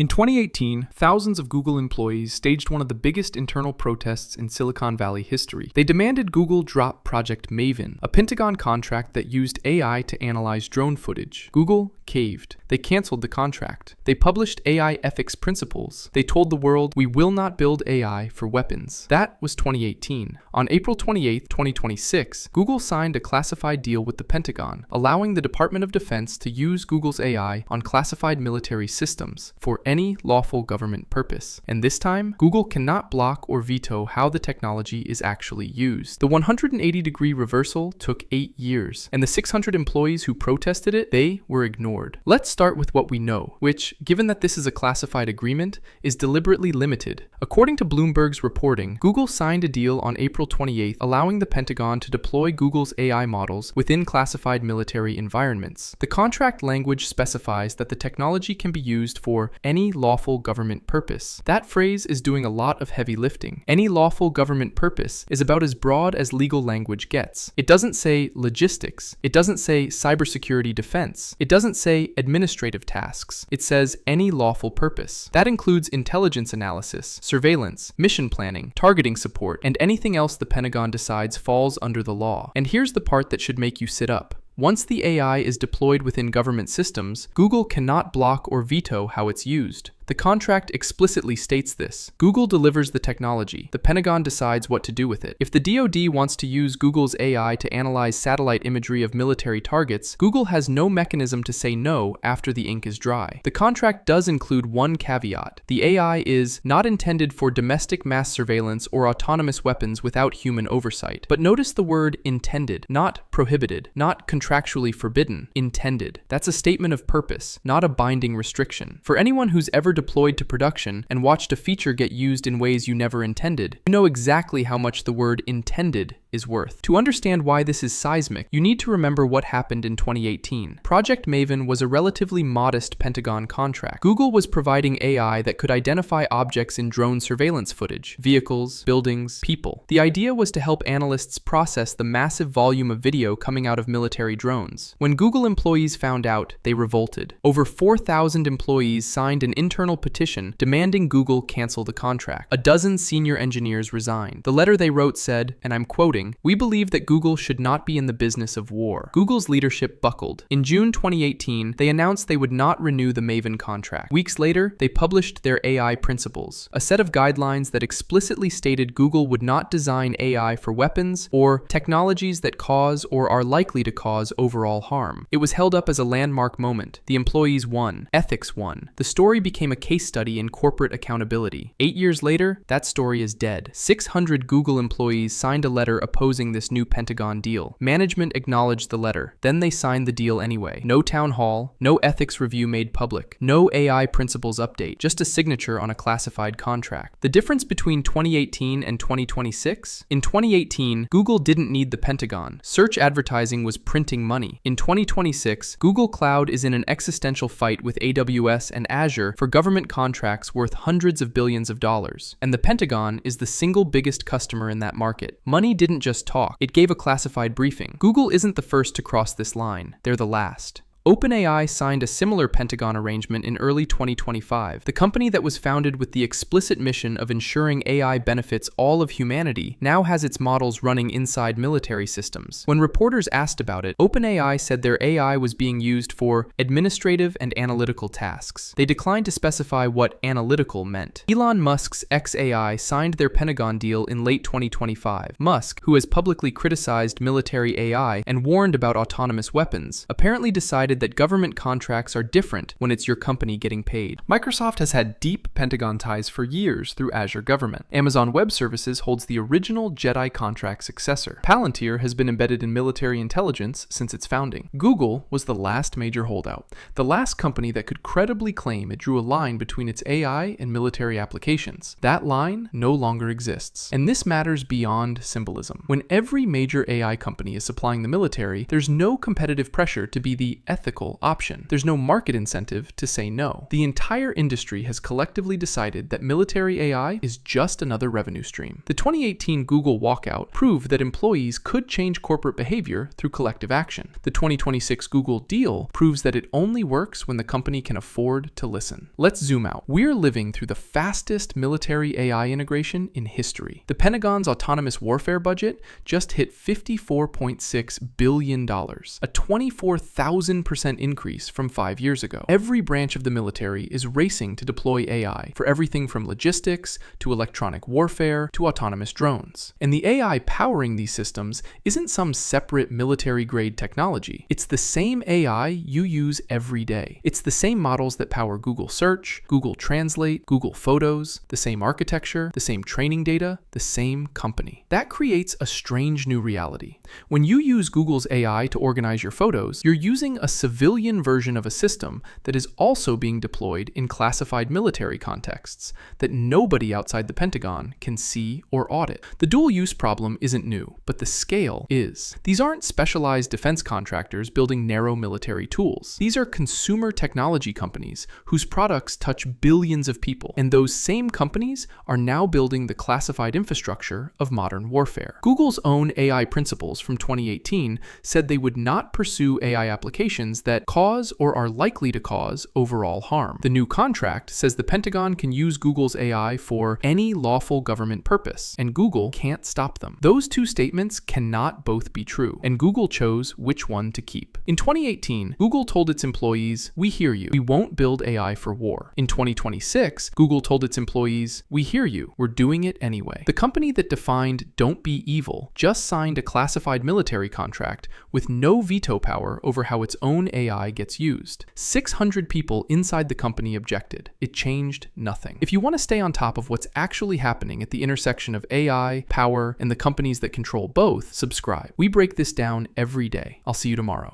In 2018, thousands of Google employees staged one of the biggest internal protests in Silicon Valley history. They demanded Google drop Project Maven, a Pentagon contract that used AI to analyze drone footage. Google caved. They canceled the contract. They published AI ethics principles. They told the world, "We will not build AI for weapons." That was 2018. On April 28, 2026, Google signed a classified deal with the Pentagon, allowing the Department of Defense to use Google's AI on classified military systems for any lawful government purpose. And this time, Google cannot block or veto how the technology is actually used. The 180-degree reversal took 8 years, and the 600 employees who protested it, they were ignored. Let's start with what we know, which, given that this is a classified agreement, is deliberately limited. According to Bloomberg's reporting, Google signed a deal on April 28th allowing the Pentagon to deploy Google's AI models within classified military environments. The contract language specifies that the technology can be used for any lawful government purpose. That phrase is doing a lot of heavy lifting. Any lawful government purpose is about as broad as legal language gets. It doesn't say logistics. It doesn't say cybersecurity defense. It doesn't say administrative tasks. It says any lawful purpose. That includes intelligence analysis, surveillance, mission planning, targeting support, and anything else the Pentagon decides falls under the law. And here's the part that should make you sit up. Once the AI is deployed within government systems, Google cannot block or veto how it's used. The contract explicitly states this. Google delivers the technology. The Pentagon decides what to do with it. If the DoD wants to use Google's AI to analyze satellite imagery of military targets, Google has no mechanism to say no after the ink is dry. The contract does include one caveat. The AI is not intended for domestic mass surveillance or autonomous weapons without human oversight. But notice the word intended, not prohibited, not contractually forbidden, intended. That's a statement of purpose, not a binding restriction. For anyone who's ever deployed to production and watched a feature get used in ways you never intended, you know exactly how much the word intended is worth. To understand why this is seismic, you need to remember what happened in 2018. Project Maven was a relatively modest Pentagon contract. Google was providing AI that could identify objects in drone surveillance footage, vehicles, buildings, people. The idea was to help analysts process the massive volume of video coming out of military drones. When Google employees found out, they revolted. Over 4,000 employees signed an internal petition demanding Google cancel the contract. A dozen senior engineers resigned. The letter they wrote said, and I'm quoting, "We believe that Google should not be in the business of war." Google's leadership buckled. In June 2018, they announced they would not renew the Maven contract. Weeks later, they published their AI principles, a set of guidelines that explicitly stated Google would not design AI for weapons or technologies that cause or are likely to cause overall harm. It was held up as a landmark moment. The employees won. Ethics won. The story became a case study in corporate accountability. 8 years later, that story is dead. 600 Google employees signed a letter opposing this new Pentagon deal. Management acknowledged the letter. Then they signed the deal anyway. No town hall, no ethics review made public, no AI principles update, just a signature on a classified contract. The difference between 2018 and 2026? In 2018, Google didn't need the Pentagon. Search advertising was printing money. In 2026, Google Cloud is in an existential fight with AWS and Azure for government contracts worth hundreds of billions of dollars. And the Pentagon is the single biggest customer in that market. Money didn't just talk, it gave a classified briefing. Google isn't the first to cross this line, they're the last. OpenAI signed a similar Pentagon arrangement in early 2025. The company that was founded with the explicit mission of ensuring AI benefits all of humanity now has its models running inside military systems. When reporters asked about it, OpenAI said their AI was being used for administrative and analytical tasks. They declined to specify what analytical meant. Elon Musk's xAI signed their Pentagon deal in late 2025. Musk, who has publicly criticized military AI and warned about autonomous weapons, apparently decided that government contracts are different when it's your company getting paid. Microsoft has had deep Pentagon ties for years through Azure Government. Amazon Web Services holds the original Jedi contract successor. Palantir has been embedded in military intelligence since its founding. Google was the last major holdout, the last company that could credibly claim it drew a line between its AI and military applications. That line no longer exists. And this matters beyond symbolism. When every major AI company is supplying the military, there's no competitive pressure to be the ethical option. There's no market incentive to say no. The entire industry has collectively decided that military AI is just another revenue stream. The 2018 Google walkout proved that employees could change corporate behavior through collective action. The 2026 Google deal proves that it only works when the company can afford to listen. Let's zoom out. We're living through the fastest military AI integration in history. The Pentagon's autonomous warfare budget just hit $54.6 billion, a 24,000% increase from 5 years ago. Every branch of the military is racing to deploy AI for everything from logistics to electronic warfare to autonomous drones. And the AI powering these systems isn't some separate military-grade technology. It's the same AI you use every day. It's the same models that power Google Search, Google Translate, Google Photos, the same architecture, the same training data, the same company. That creates a strange new reality. When you use Google's AI to organize your photos, you're using a civilian version of a system that is also being deployed in classified military contexts that nobody outside the Pentagon can see or audit. The dual-use problem isn't new, but the scale is. These aren't specialized defense contractors building narrow military tools. These are consumer technology companies whose products touch billions of people, and those same companies are now building the classified infrastructure of modern warfare. Google's own AI principles from 2018 said they would not pursue AI applications that cause or are likely to cause overall harm. The new contract says the Pentagon can use Google's AI for any lawful government purpose, and Google can't stop them. Those two statements cannot both be true, and Google chose which one to keep. In 2018, Google told its employees, "We hear you. We won't build AI for war." In 2026, Google told its employees, "We hear you. We're doing it anyway." The company that defined "don't be evil" just signed a classified military contract with no veto power over how its own AI gets used. 600 people inside the company objected. It changed nothing. If you want to stay on top of what's actually happening at the intersection of AI, power, and the companies that control both, subscribe. We break this down every day. I'll see you tomorrow.